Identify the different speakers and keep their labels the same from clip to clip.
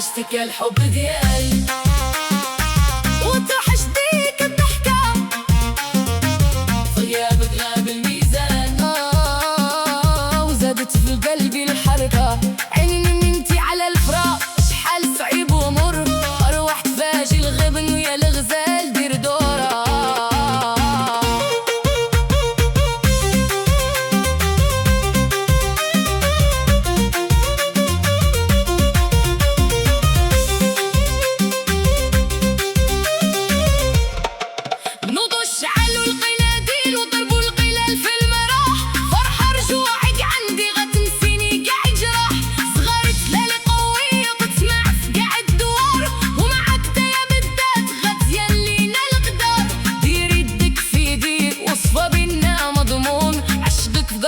Speaker 1: توحشتك يا الحب ديالي وتوحشتيك الضحكة في غيابك غاب الميزان وزادت في قلبي الحركة عيني نمتي على الفراق شحال صعيب ومر أروح تفاجي الغبن ويا الغزال دير دورة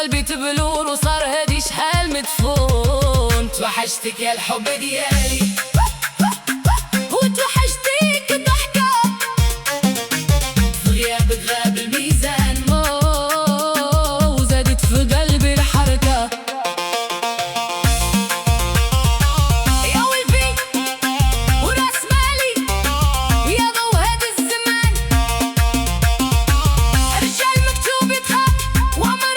Speaker 1: قلبي تبلور وصار هادي شحال مدفون توحشتك يا الحب ديالي وتوحشتيك الضحكة في غيابك غاب الميزان وزادت في قلبي الحركة يا ولبي وراس مالي يا ضو هذا الزمان رجال مكتوب يتخاف وعمر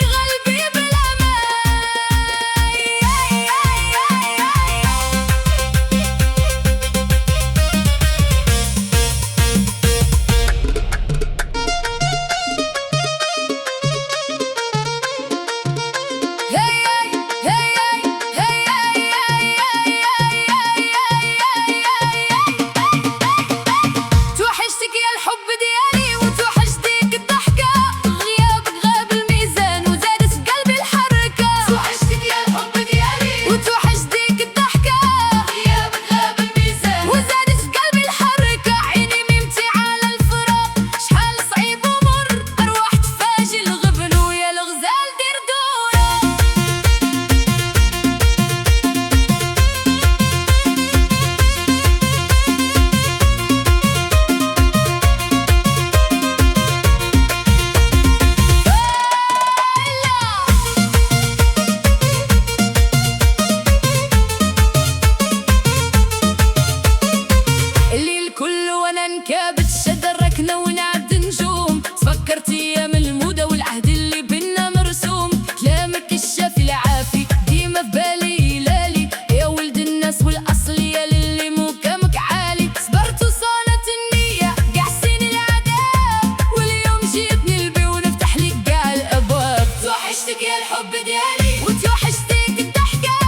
Speaker 1: كابت شدركنا ونعد نجوم تفكرت ايام الموضة والعهد اللي بينا مرسوم كلامك الشافي العافي ديما في بالي لالي يا ولد الناس والاصل يا للي مكامك عالي صبرت وصانت النية قاع سنين العذاب واليوم جيتني البي ونفتح لك قاع الابواب توحشتك يا الحب ديالي وتوحشتك الضحكة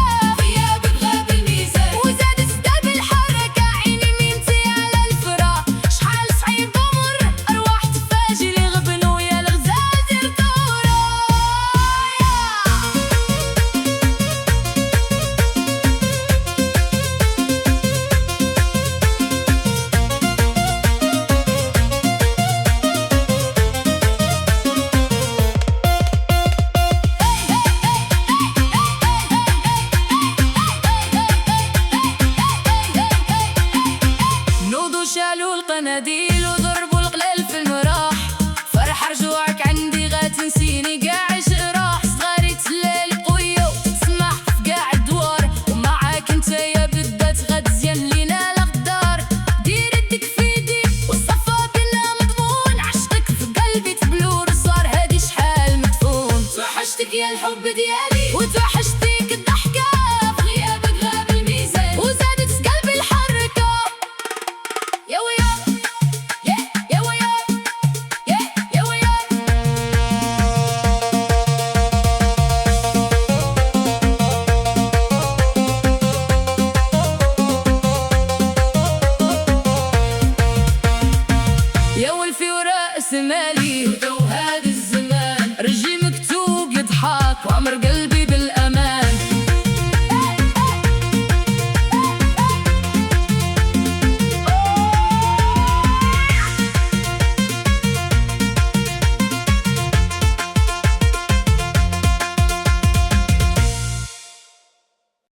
Speaker 1: غيابك غاب الميزان وزادت في قلبي الحركة عيني ميمتي على الفراق شالوا القناديل